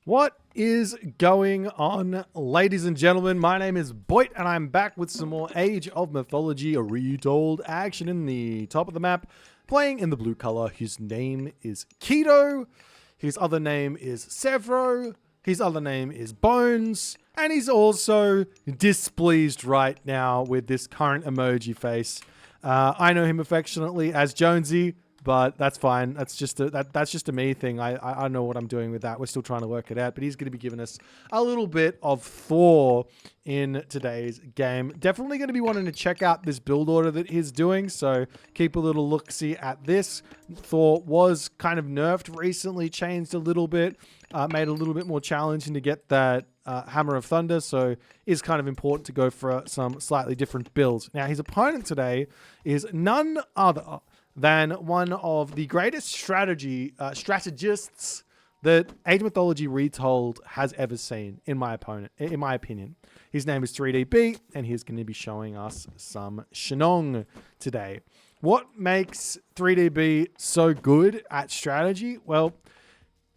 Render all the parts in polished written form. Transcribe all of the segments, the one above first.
What is going on, ladies and gentlemen? My name is Boit, and I'm back with some more Age of Mythology retold action in the top of the map. Playing in the blue color, his name is Keto, his other name is Severo, his other name is Bones, and he's also displeased right now with this current emoji face. I know him affectionately as Jonesy, but that's fine. That's just a me thing. I know what I'm doing with that. We're still trying to work it out, but he's going to be giving us a little bit of Thor in today's game. Definitely going to be wanting to check out this build order that he's doing, so keep a little look-see at this. Thor was kind of nerfed recently, changed a little bit, made a little bit more challenging to get that Hammer of Thunder, so it's kind of important to go for some slightly different builds. Now, his opponent today is none other than one of the greatest strategists that Age of Mythology Retold has ever seen, in my opinion. His name is 3DB, and he's going to be showing us some Shenong today. What makes 3DB so good at strategy? Well,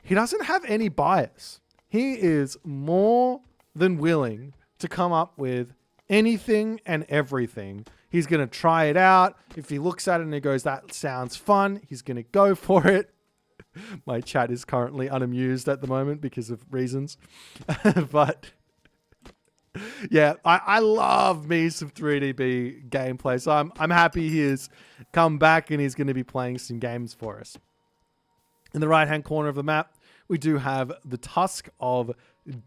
he doesn't have any bias. He is more than willing to come up with anything and everything. He's going to try it out. If he looks at it and he goes, that sounds fun, he's going to go for it. My chat is currently unamused at the moment because of reasons. But yeah, I love me some 3DB gameplay. So I'm happy he has come back and he's going to be playing some games for us. In the right-hand corner of the map, we do have the Tusk of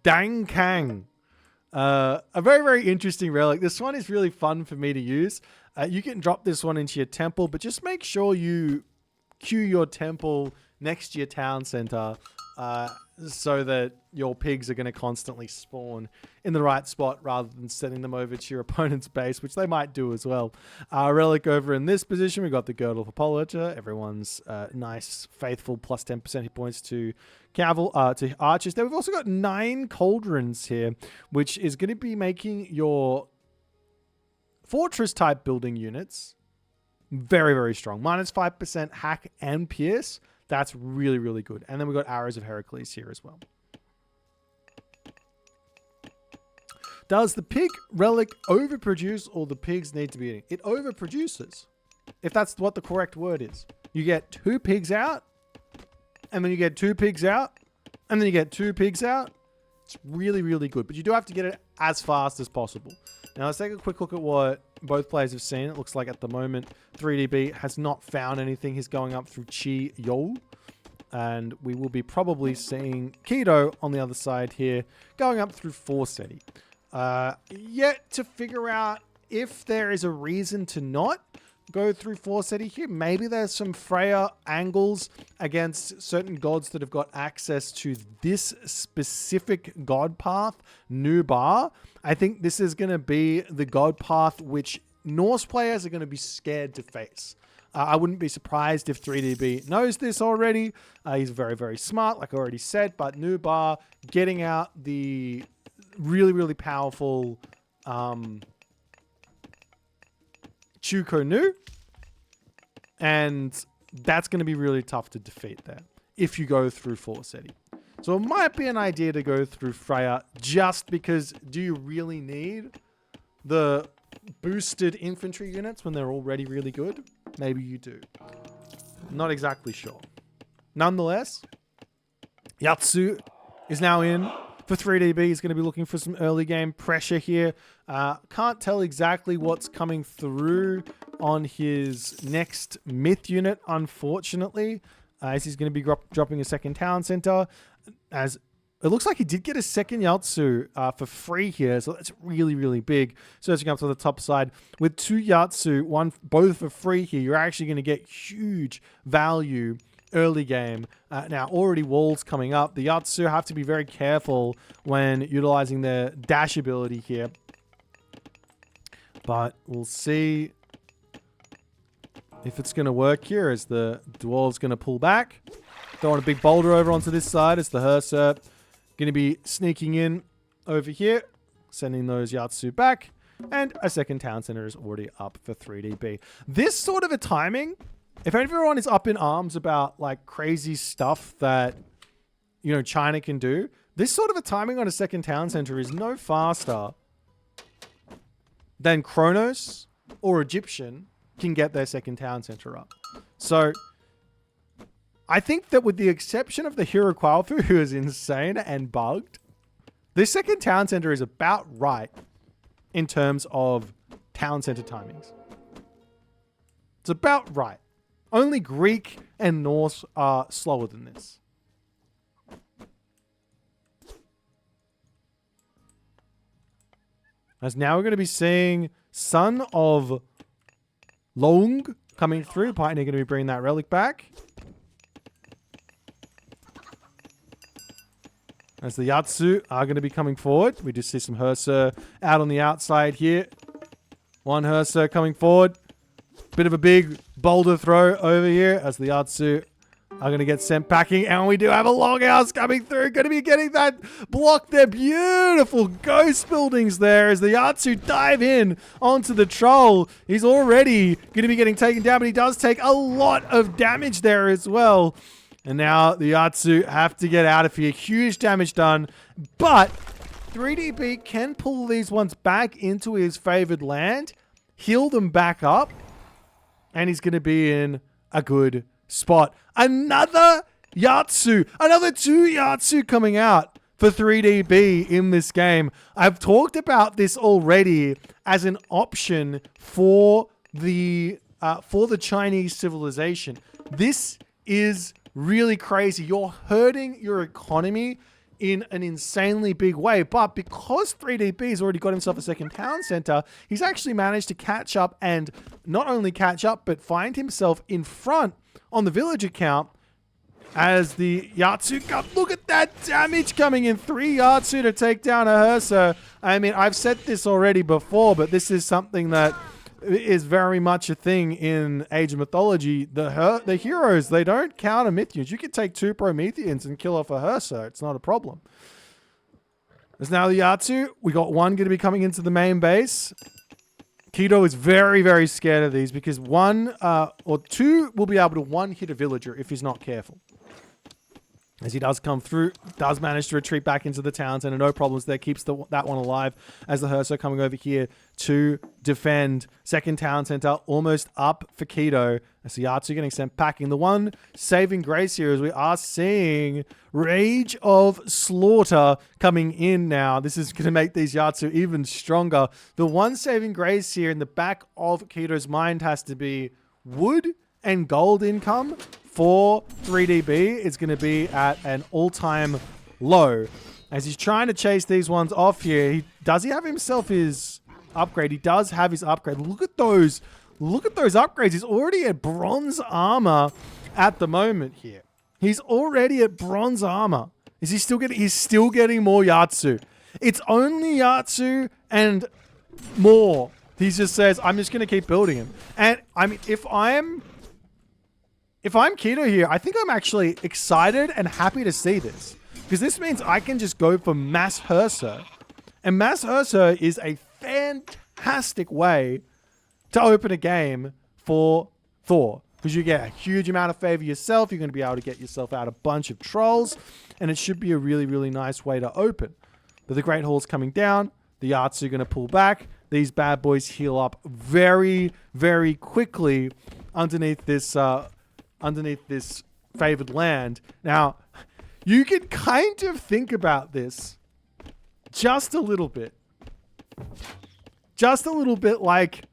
Dang Kang. A very, very interesting relic. This one is really fun for me to use. You can drop this one into your temple, but just make sure you queue your temple next to your town center so that your pigs are going to constantly spawn in the right spot rather than sending them over to your opponent's base, which they might do as well. Relic over in this position, we've got the Girdle of Hippolyta. Everyone's nice, faithful plus 10% hit points to to archers. Then we've also got 9 cauldrons here, which is going to be making your fortress type building units very, very strong. Minus 5% hack and pierce. That's really, really good. And then we've got arrows of Heracles here as well. Does the pig relic overproduce, or the pigs need to be eating? It overproduces, if that's what the correct word is. You get 2 pigs out, and then you get 2 pigs out, and then you get 2 pigs out. It's really, really good. But you do have to get it as fast as possible. Now, let's take a quick look at what both players have seen. It looks like at the moment, 3DB has not found anything. He's going up through Chi Yo. And we will be probably seeing Keto on the other side here, going up through Forseti. Yet to figure out if there is a reason to not go through Forseti here. Maybe there's some Freya angles against certain gods that have got access to this specific god path, Nubar. I think this is going to be the god path which Norse players are going to be scared to face. I wouldn't be surprised if 3DB knows this already. He's very, very smart, like I already said, but Nubar getting out the really, really powerful Chuko Nu, and that's going to be really tough to defeat there if you go through Forseti. So it might be an idea to go through Freya, just because do you really need the boosted infantry units when they're already really good? Maybe you do. Not exactly sure. Nonetheless, Yatsu is now in for 3DB. He's going to be looking for some early game pressure here. Can't tell exactly what's coming through on his next myth unit, unfortunately, as he's going to be dropping a second town center. As it looks like he did get a second Yatsu for free here, so that's really, really big. Searching up to the top side with 2 Yatsu, both for free here, you're actually going to get huge value early game. Now, already walls coming up. The Yatsu have to be very careful when utilizing their dash ability here. But we'll see if it's going to work here as the Dwarves going to pull back. Throwing a big boulder over onto this side as the Herser going to be sneaking in over here, sending those Yatsu back. And a second town center is already up for 3DB. This sort of a timing, if everyone is up in arms about like crazy stuff that China can do, this sort of a timing on a second town center is no faster than Kronos or Egyptian can get their second town center up. So I think that with the exception of the hero Kuafu, who is insane and bugged, this second town center is about right in terms of town center timings. It's about right. Only Greek and Norse are slower than this. As now we're going to be seeing Son of Long coming through. Pioneer going to be bringing that relic back. As the Yatsu are going to be coming forward. We just see some Hursa out on the outside here. One Hursa coming forward. Bit of a big boulder throw over here as the Yatsu are going to get sent packing. And we do have a Longhouse coming through. Going to be getting that block there. Beautiful ghost buildings there as the Yatsu dive in onto the troll. He's already going to be getting taken down, but he does take a lot of damage there as well. And now the Yatsu have to get out of here. Huge damage done. But 3DB can pull these ones back into his favored land, heal them back up, and he's going to be in a good spot. Another Yatsu. Another 2 Yatsu coming out for 3DB in this game. I've talked about this already as an option for the Chinese civilization. This is really crazy. You're hurting your economy in an insanely big way. But because 3DB's already got himself a second town center, he's actually managed to catch up and not only catch up, but find himself in front on the villager count as the Yatsu come. Look at that damage coming in. 3 Yatsu to take down a Hursa. I mean, I've said this already before, but this is something that is very much a thing in Age of Mythology. The heroes, they don't counter Mythians. You could take 2 Prometheans and kill off a Hursa. It's not a problem. There's now the Yatsu. We got 1 going to be coming into the main base. Keto is very, very scared of these because 1 or 2 will be able to 1-hit a villager if he's not careful. As he does come through, does manage to retreat back into the town center. No problems there. Keeps that one alive as the Hursa coming over here to defend. Second town center almost up for Keto. As the Yatsu getting sent packing. The one saving grace here is we are seeing Rage of Slaughter coming in now. This is going to make these Yatsu even stronger. The one saving grace here in the back of Keto's mind has to be wood and gold income. For 3DB, it's going to be at an all-time low. As he's trying to chase these ones off here, does he have himself his upgrade? He does have his upgrade. Look at those upgrades. He's already at bronze armor at the moment here. He's already at bronze armor. Is he still getting? He's still getting more Yatsu. It's only Yatsu and more. He just says, I'm just going to keep building him. And I mean, if I'm Keto here, I think I'm actually excited and happy to see this. Because this means I can just go for Mass Hursa. And Mass Hursa is a fantastic way to open a game for Thor. Because you get a huge amount of favor yourself. You're going to be able to get yourself out a bunch of trolls. And it should be a really, really nice way to open. But the Great Hall's coming down. The Yatsu are going to pull back. These bad boys heal up very, very quickly underneath this favored land. Now, you can kind of think about this just a little bit. Just a little bit like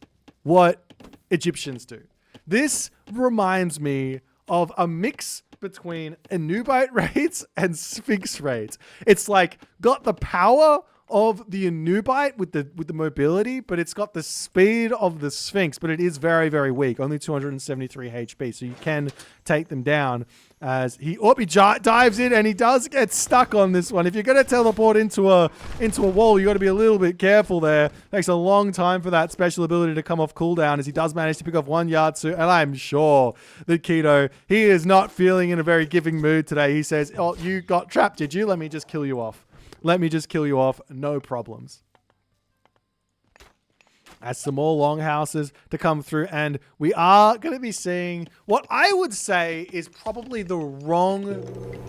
what Egyptians do. This reminds me of a mix between Anubite raids and Sphinx raids. It's like got the power of the Anubite with the mobility, but it's got the speed of the Sphinx, but it is very, very weak. Only 273 HP, so you can take them down. As he dives in, and he does get stuck on this one. If you're going to teleport into a wall, you got to be a little bit careful there. Takes a long time for that special ability to come off cooldown, as he does manage to pick off 1 Yatsu, and I'm sure that Keto, he is not feeling in a very giving mood today. He says, oh, you got trapped, did you? Let me just kill you off. Let me just kill you off. No problems. as some more longhouses to come through. And we are going to be seeing what I would say is probably the wrong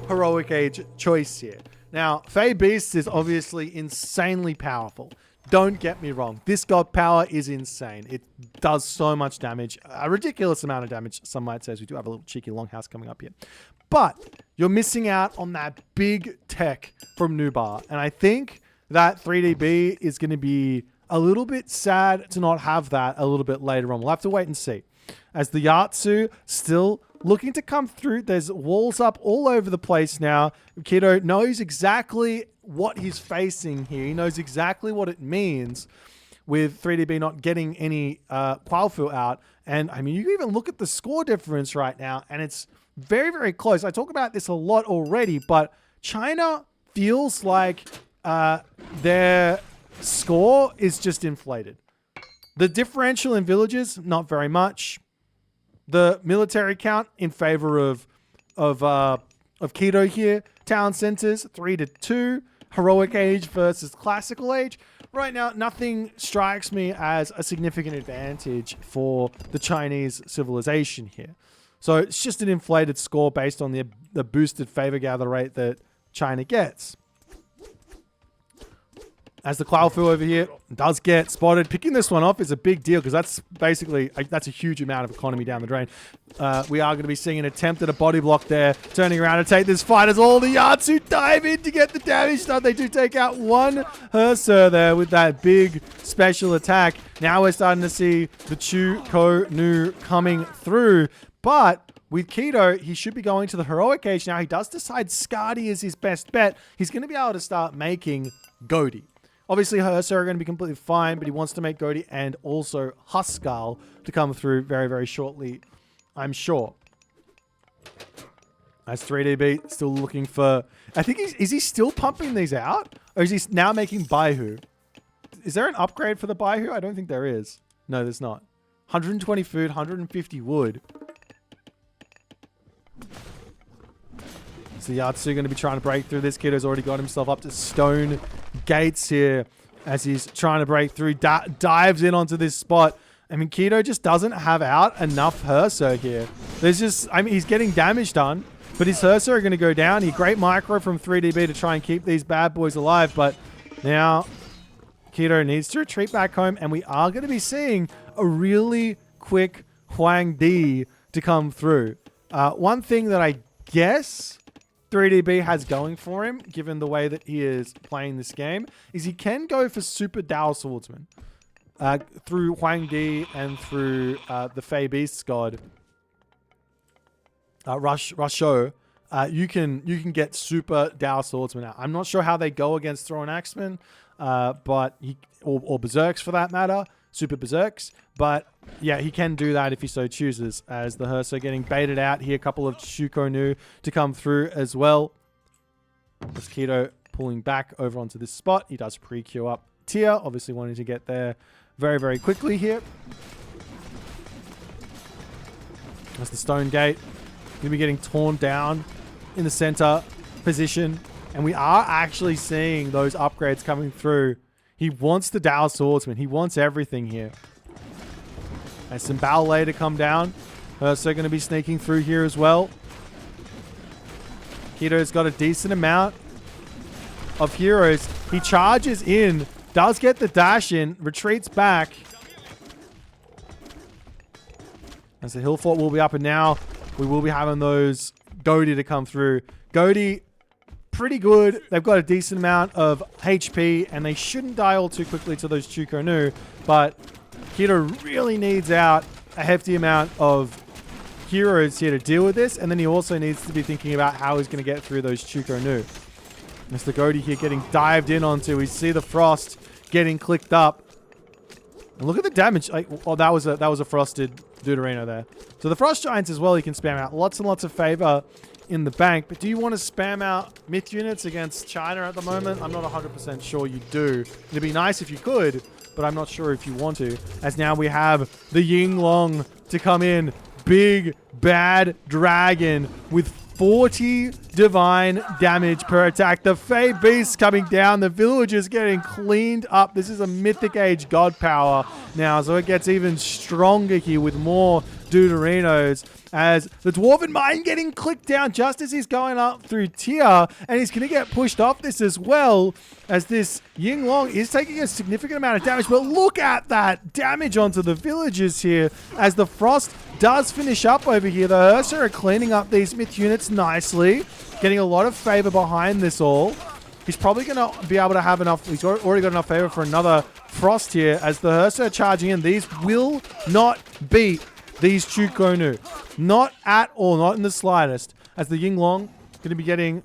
heroic age choice here. Now, Fey Beast is obviously insanely powerful. Don't get me wrong. This god power is insane. It does so much damage. A ridiculous amount of damage, some might say, as we do have a little cheeky longhouse coming up here. But you're missing out on that big tech from Nubar. And I think that 3DB is going to be a little bit sad to not have that a little bit later on. We'll have to wait and see. As the Yatsu still looking to come through, there's walls up all over the place now. Kido knows exactly what he's facing here. He knows exactly what it means with 3DB not getting any Kuafu out. And I mean, you can even look at the score difference right now, and it's very, very close. I talk about this a lot already, but China feels like their score is just inflated. The differential in villages, not very much. The military count in favor of Keto here. Town centers 3-2. Heroic age versus classical age. Right now, nothing strikes me as a significant advantage for the Chinese civilization here. So it's just an inflated score based on the boosted favor gather rate that China gets. As the Kuafu over here does get spotted. Picking this one off is a big deal because that's basically, that's a huge amount of economy down the drain. We are going to be seeing an attempt at a body block there. Turning around to take this fight as all the Yatsu dive in to get the damage done. They do take out one Hersur there with that big special attack. Now we're starting to see the Chu Ko Nu coming through. But with Keto, he should be going to the heroic age now. He does decide Skadi is his best bet. He's going to be able to start making Godi. Obviously, Hersur are going to be completely fine, but he wants to make Godi and also Huskal to come through very, very shortly, I'm sure. As 3DB still looking for... I think is he still pumping these out? Or is he now making Baihu? Is there an upgrade for the Baihu? I don't think there is. No, there's not. 120 food, 150 wood. So Yatsu going to be trying to break through this. Kiddo's already got himself up to stone gates here as he's trying to break through. Dives in onto this spot. I mean, Keto just doesn't have out enough Hersur here. There's just, I mean, he's getting damage done, but his Hersur are going to go down. He great micro from 3DB to try and keep these bad boys alive, but now Keto needs to retreat back home, and we are going to be seeing a really quick Huang Di to come through. One thing that I guess 3DB has going for him, given the way that he is playing this game, is he can go for Super Dao Swordsman through Huang Di and through the Fey Beast's god, Rusho. You can get Super Dao Swordsman out. I'm not sure how they go against Thrown Axeman, but or Berserks for that matter. Super Berserks, but yeah, he can do that if he so chooses, as the Hersur getting baited out here. A couple of Shuko Nu to come through as well. As Keto pulling back over onto this spot. He does pre-queue up tier, obviously wanting to get there very, very quickly here. As the stone gate going to be getting torn down in the center position, and we are actually seeing those upgrades coming through. He wants the Dao Swordsman. He wants everything here. And some ballet to come down. Hersur going to be sneaking through here as well. Keto's got a decent amount of heroes. He charges in. Does get the dash in. Retreats back. As the hill fort will be up, and now we will be having those Godi to come through. Godi, pretty good. They've got a decent amount of HP, and they shouldn't die all too quickly to those Chuko Nu, but Keto really needs out a hefty amount of heroes here to deal with this, and then he also needs to be thinking about how he's going to get through those Chuko Nu. Mr. Godi here getting dived in onto. We see the frost getting clicked up. And look at the damage. Oh, that was a frosted Deuterino there. So the frost giants as well, he can spam out. Lots and lots of favor in the bank, but do you want to spam out myth units against China at the moment? I'm not 100% sure you do. It'd be nice if you could, but I'm not sure if you want to. As now we have the Ying Long to come in. Big, bad dragon with 40 divine damage per attack. The Fey Beast coming down. The villagers getting cleaned up. This is a Mythic Age God power now, so it gets even stronger here with more Deuterinos, as the Dwarven Mine getting clicked down just as he's going up through tier, and he's going to get pushed off this as well, as this Yinglong is taking a significant amount of damage. But look at that damage onto the villagers here, as the Frost does finish up over here. The Ursa are cleaning up these myth units nicely, getting a lot of favor behind this all. He's probably going to be able to have enough. He's already got enough favor for another Frost here, as the Ursa are charging in. These will not beat these Chukonu. Not at all, not in the slightest, as the Yinglong going to be getting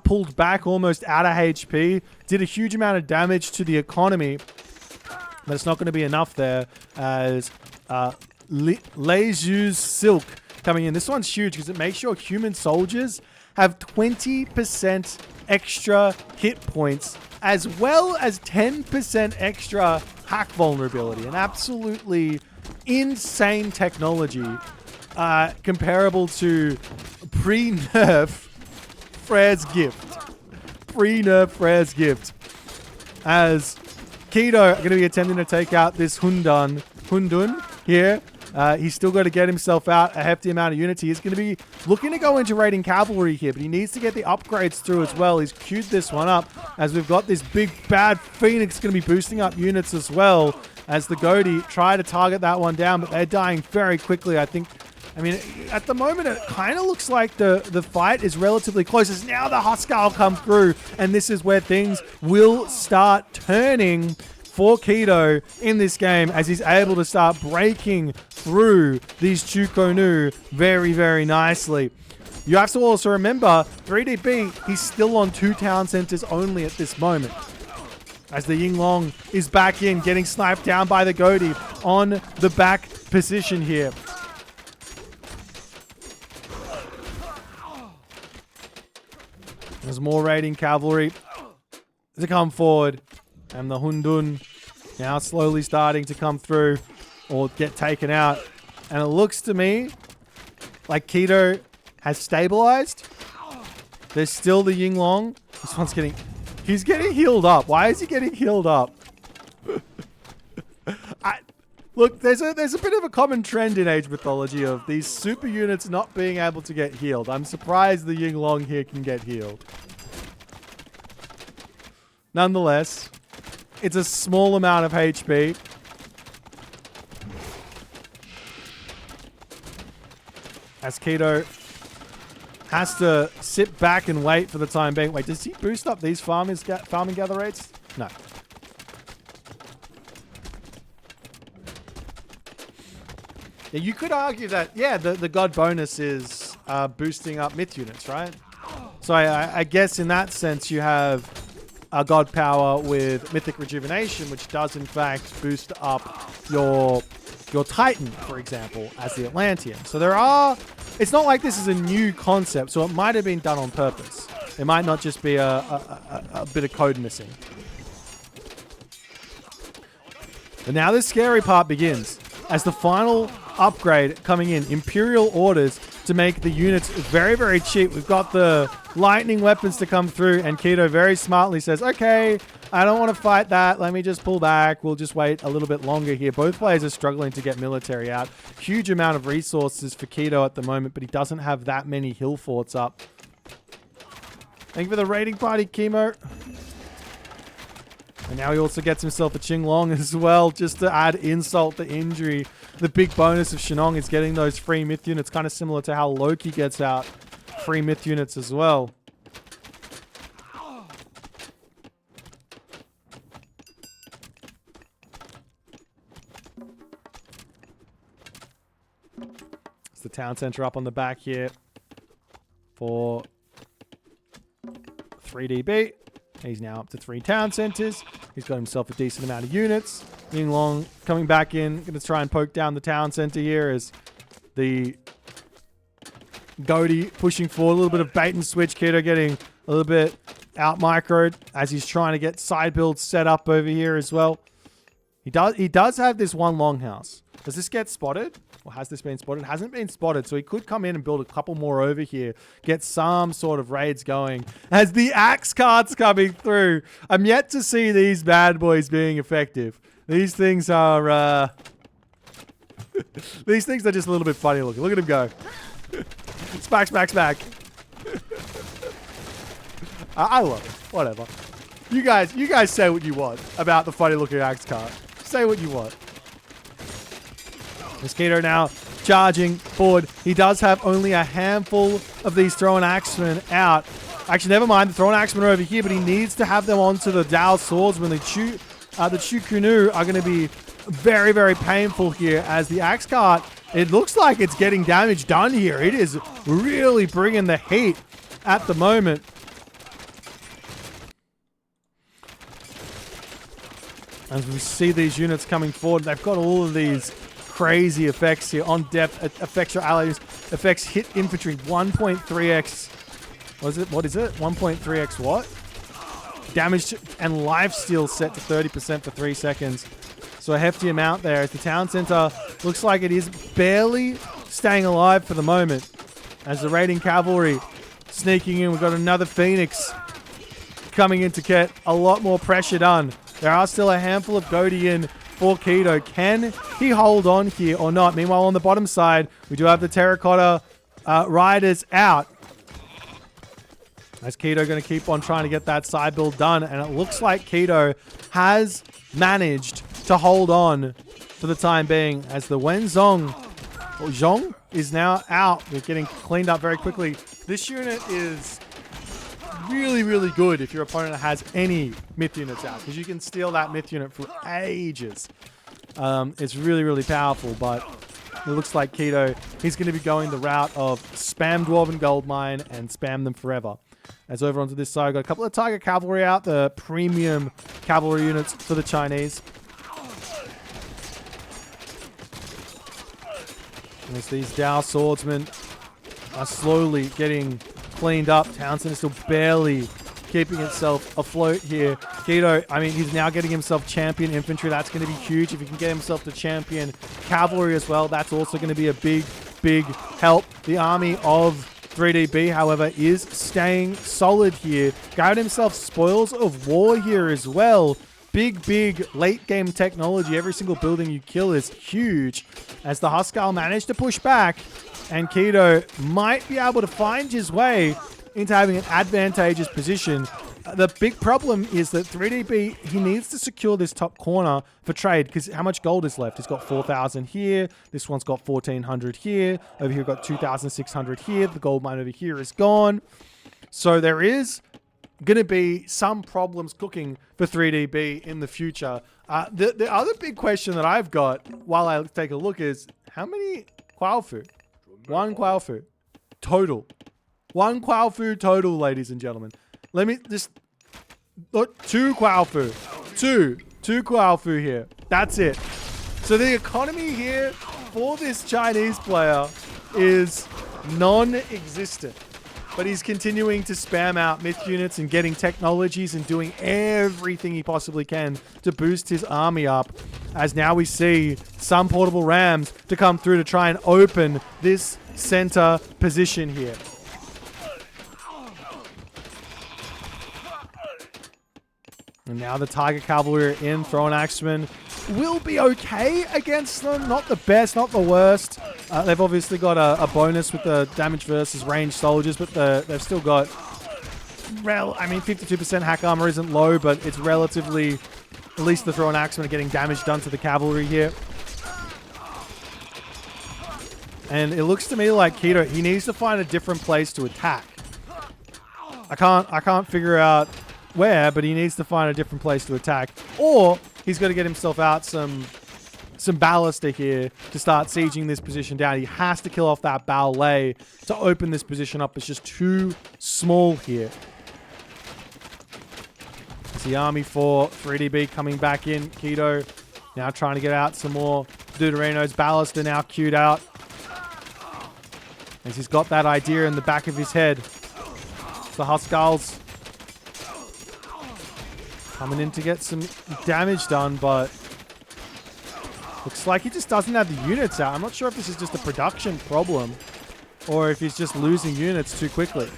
pulled back almost out of HP. Did a huge amount of damage to the economy, but it's not going to be enough there, as Leiju's Silk coming in. This one's huge because it makes sure human soldiers have 20% extra hit points, as well as 10% extra hack vulnerability. An absolutely insane technology, comparable to pre-nerf Freyr's Gift. Pre-nerf Freyr's Gift. As Keto are going to be attempting to take out this Hundun here. He's still got to get himself out a hefty amount of units. He is going to be looking to go into raiding cavalry here, but he needs to get the upgrades through as well. He's queued this one up, as we've got this big bad Phoenix going to be boosting up units as well, as the Goaty try to target that one down, but they're dying very quickly. I mean, at the moment, it kind of looks like the fight is relatively close, as now the Huskar come through, and this is where things will start turning for Keto in this game, as he's able to start breaking through these Chukonu very, very nicely. You have to also remember, 3DB, he's still on 2 town centers only at this moment, as the Yinglong is back in, getting sniped down by the Goaty on the back position here. There's more raiding cavalry to come forward, and the Hundun now slowly starting to come through or get taken out. And it looks to me like Keto has stabilized. There's still the Yinglong. This one's he's getting healed up. Why is he getting healed up? Look, there's a bit of a common trend in Age Mythology of these super units not being able to get healed. I'm surprised the Yinglong here can get healed. Nonetheless, it's a small amount of HP. As Keto has to sit back and wait for the time being. Wait, does he boost up these farming gather rates? No. Yeah, you could argue that, yeah, the god bonus is boosting up myth units, right? So I guess in that sense you have a god power with mythic rejuvenation, which does in fact boost up your Titan, for example, as the Atlantean. So it's not like this is a new concept, so it might have been done on purpose. It might not just be a bit of code missing. But now the scary part begins, as the final upgrade coming in, Imperial orders to make the units very, very cheap. We've got the lightning weapons to come through, and Keto very smartly says, okay, I don't want to fight that. Let me just pull back. We'll just wait a little bit longer here. Both players are struggling to get military out. Huge amount of resources for Keto at the moment, but he doesn't have that many hill forts up. Thank you for the raiding party, Chemo. And now he also gets himself a Qinglong as well, just to add insult to injury. The big bonus of Shenong is getting those free myth units, kind of similar to how Loki gets out free myth units as well. It's the town center up on the back here for 3DB. He's now up to 3 town centers. He's got himself a decent amount of units. Yinglong coming back in, going to try and poke down the town center here as the Goaty pushing forward. A little bit of bait and switch. Keto getting a little bit out microed as he's trying to get side builds set up over here as well. He does have this one longhouse. Does this get spotted? Or has this been spotted? It hasn't been spotted, so he could come in and build a couple more over here. Get some sort of raids going. As the axe cart's coming through, I'm yet to see these bad boys being effective. These things are... these things are just a little bit funny looking. Look at him go. Smack, smack, smack. I love it. Whatever. You guys say what you want about the funny looking axe cart. Say what you want. Mosquito now charging forward. He does have only a handful of these thrown axemen out. Actually, never mind. The thrown axemen are over here, but he needs to have them onto the Dao swordsmen. The Chukunu are going to be very, very painful here as the axe cart, it looks like it's getting damage done here. It is really bringing the heat at the moment. As we see these units coming forward, they've got all of these crazy effects here. On depth, affects your allies, affects hit infantry, 1.3x. What is it? 1.3x what? Damage and lifesteal set to 30% for 3 seconds. So a hefty amount there. As the town center looks like it is barely staying alive for the moment. As the raiding cavalry sneaking in, we've got another Phoenix coming in to get a lot more pressure done. There are still a handful of Goaty in for Keto. Can he hold on here or not? Meanwhile, on the bottom side, we do have the Terracotta Riders out. As Keto going to keep on trying to get that side build done. And it looks like Keto has managed to hold on for the time being. As the Wenzong Zhong is now out. We're getting cleaned up very quickly. This unit is really, really good if your opponent has any myth units out, because you can steal that myth unit for ages. It's really, really powerful, but it looks like Keto, he's going to be going the route of spam Dwarven Goldmine and spam them forever. As over onto this side, got a couple of Tiger Cavalry out, the premium cavalry units for the Chinese. And as these Dao swordsmen are slowly getting cleaned up, Townsend is still barely keeping itself afloat here. Keto, I mean, he's now getting himself champion infantry. That's going to be huge. If he can get himself to champion cavalry as well, that's also going to be a big, big help. The army of 3DB, however, is staying solid here. Got himself spoils of war here as well. Big, big late game technology. Every single building you kill is huge. As the Huskarl managed to push back, and Keto might be able to find his way into having an advantageous position. The big problem is that 3DB, he needs to secure this top corner for trade, because how much gold is left? He's got 4,000 here. This one's got 1,400 here. Over here, we've got 2,600 here. The gold mine over here is gone. So there is going to be some problems cooking for 3DB in the future. The other big question that I've got while I take a look is, how many Kuafu? One Kuafu total. One Kuafu total, ladies and gentlemen. Let me just look. Two Kuafu. Two Kuafu here. That's it. So the economy here for this Chinese player is non-existent. But he's continuing to spam out myth units and getting technologies and doing everything he possibly can to boost his army up. As now we see some portable rams to come through to try and open this center position here. And now the Tiger Cavalry are in. Thrown Axemen will be okay against them. Not the best, not the worst. They've obviously got a bonus with the damage versus ranged soldiers, but they've still got... 52% hack armor isn't low, but it's relatively... At least the Thrown Axemen are getting damage done to the cavalry here. And it looks to me like Keto, he needs to find a different place to attack. I can't figure out where, but he needs to find a different place to attack. Or he's got to get himself out some ballista here to start sieging this position down. He has to kill off that ballet to open this position up. It's just too small here. It's the army for 3DB coming back in. Keto now trying to get out some more Deuterinos. Ballista now queued out. As he's got that idea in the back of his head. The Huskarls coming in to get some damage done, but Looks like he just doesn't have the units out. I'm not sure if this is just a production problem or if he's just losing units too quickly.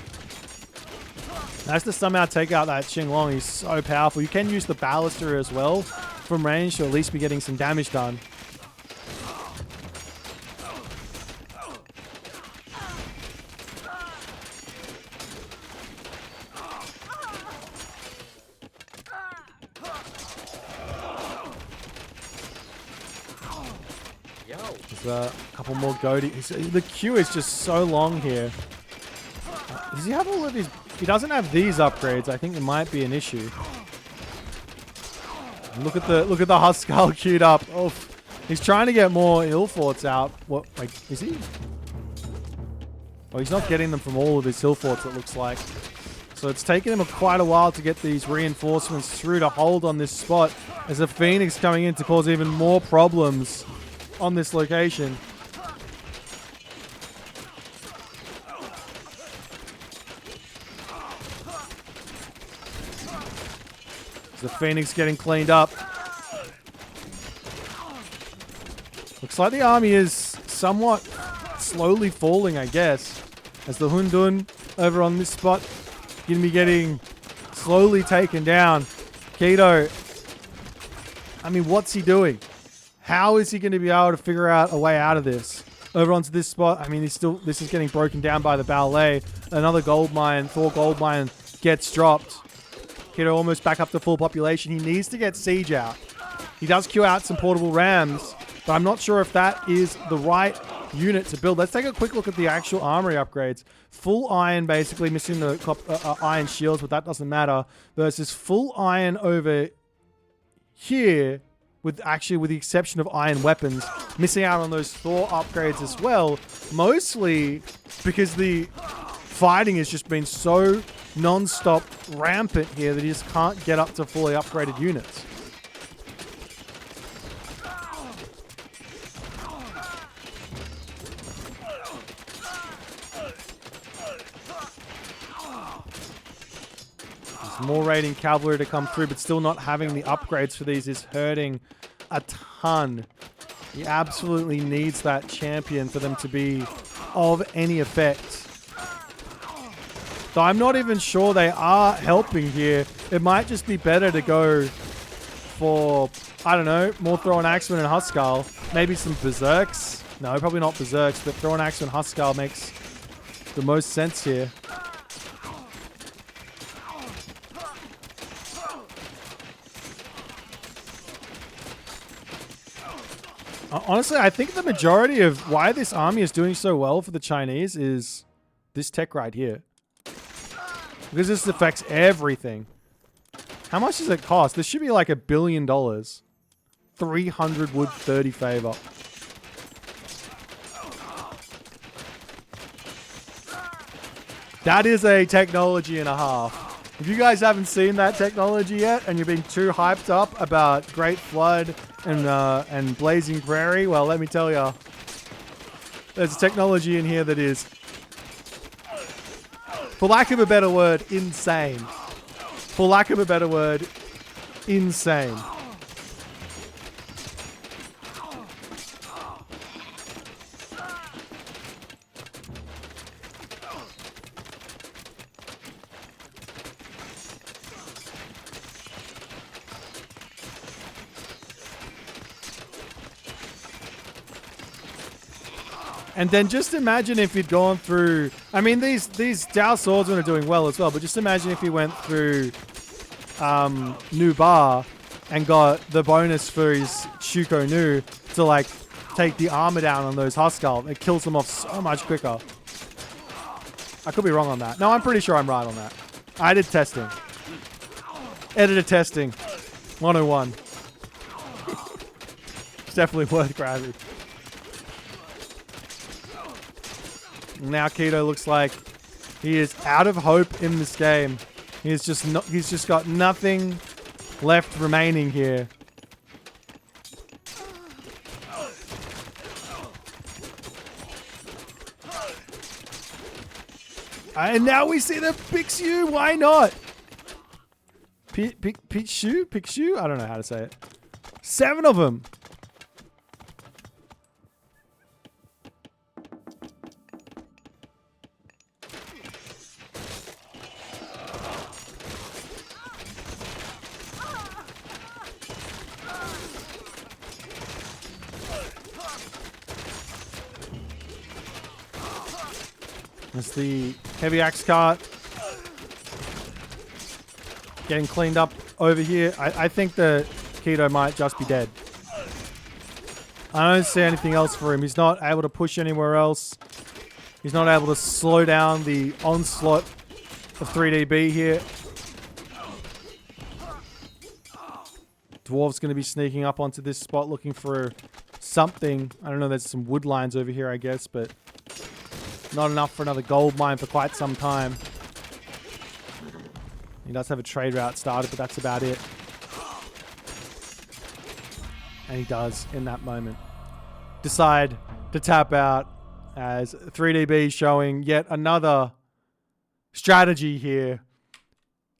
Nice to somehow take out that Xinglong. He's so powerful. You can use the Ballaster as well from range to at least be getting some damage done. There's a couple more goatees. The queue is just so long here. Does he have all of his... He doesn't have these upgrades. I think it might be an issue. Look at the Huskal queued up. Oh, he's trying to get more hill forts out. What? Like, is he? Oh, he's not getting them from all of his hill forts, it looks like. So it's taken him quite a while to get these reinforcements through to hold on this spot. As a Phoenix coming in to cause even more problems on this location. The Phoenix getting cleaned up. Looks like the army is somewhat slowly falling, I guess. As the Hundun over on this spot going to be getting slowly taken down. Keto, I mean, what's he doing? How is he going to be able to figure out a way out of this? Over onto this spot, I mean, this is getting broken down by the ballet. Another gold mine, Thor gold mine gets dropped. Keto almost back up to full population. He needs to get Siege out. He does queue out some portable rams, but I'm not sure if that is the right unit to build. Let's take a quick look at the actual armory upgrades. Full iron, basically missing the iron shields, but that doesn't matter. Versus full iron over here, with the exception of iron weapons, missing out on those Thor upgrades as well. Mostly because the fighting has just been so non-stop rampant here that he just can't get up to fully upgraded units. There's more raiding cavalry to come through, but still not having the upgrades for these is hurting a ton. He absolutely needs that champion for them to be of any effect. So I'm not even sure they are helping here. It might just be better to go for, I don't know, more Thrown Axeman and Huskal. Maybe some Berserks. No, probably not Berserks, but Thrown Axeman and Huskal makes the most sense here. Honestly, I think the majority of why this army is doing so well for the Chinese is this tech right here. Because this affects everything. How much does it cost? This should be like $1 billion. 300 wood, 30 favor. That is a technology and a half. If you guys haven't seen that technology yet and you're being too hyped up about Great Flood and Blazing Prairie, well, let me tell you, there's a technology in here that is, for lack of a better word, insane. For lack of a better word, insane. And then just imagine if he'd gone through... I mean, these Dao Swordsmen are doing well as well, but just imagine if he went through Nu Ba and got the bonus for his Shuko Nu to, like, take the armor down on those Huskal. It kills them off so much quicker. I could be wrong on that. No, I'm pretty sure I'm right on that. I did testing. Editor testing. 101. It's definitely worth grabbing. Now Keto looks like he is out of hope in this game. He's just got nothing left remaining here. And now we see the Pixiu. Why not? Pixiu? I don't know how to say it. 7 of them. It's the heavy axe cart getting cleaned up over here. I think the Keto might just be dead. I don't see anything else for him. He's not able to push anywhere else. He's not able to slow down the onslaught of 3DB here. Dwarf's going to be sneaking up onto this spot looking for something. I don't know, there's some wood lines over here, I guess, but not enough for another gold mine for quite some time. He does have a trade route started, but that's about it. And he does, in that moment, decide to tap out as 3DB showing yet another strategy here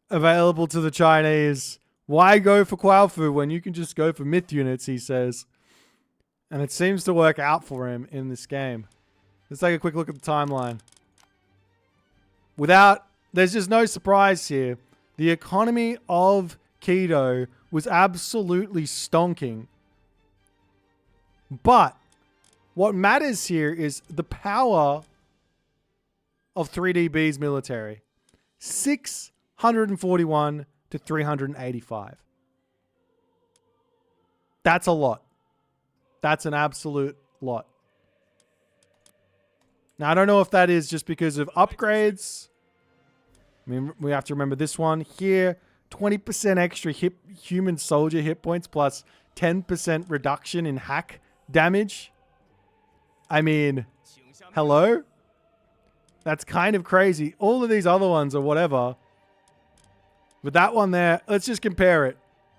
available to the Chinese. Why go for Kuafu when you can just go for myth units, he says. And it seems to work out for him in this game. Let's take a quick look at the timeline. There's just no surprise here. The economy of Keto was absolutely stonking. But what matters here is the power of 3DB's military. 641 to 385. That's a lot. That's an absolute lot. Now, I don't know if that is just because of upgrades. I mean, we have to remember this one here. 20% extra human soldier hit points plus 10% reduction in hack damage. I mean, hello? That's kind of crazy. All of these other ones are whatever. But that one there, let's just compare it.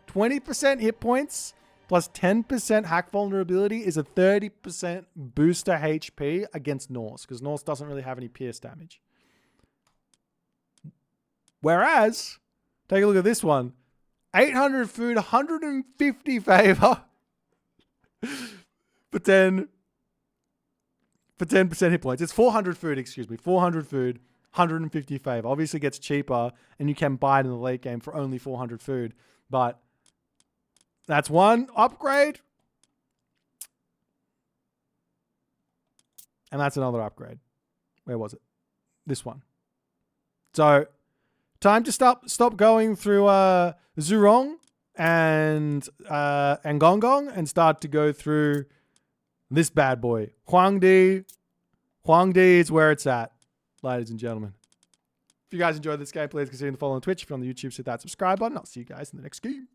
20% hit points plus 10% hack vulnerability is a 30% booster HP against Norse, because Norse doesn't really have any pierce damage. Whereas, take a look at this one. 800 food, 150 favor for 10% hit points. It's 400 food, excuse me. 400 food, 150 favor. Obviously gets cheaper, and you can buy it in the late game for only 400 food. But that's one upgrade. And that's another upgrade. Where was it? This one. So, time to stop going through Zhurong and Gong and start to go through this bad boy. Huangdi. Huangdi is where it's at, ladies and gentlemen. If you guys enjoyed this game, please consider following on Twitch. If you're on the YouTube, hit that subscribe button. I'll see you guys in the next game.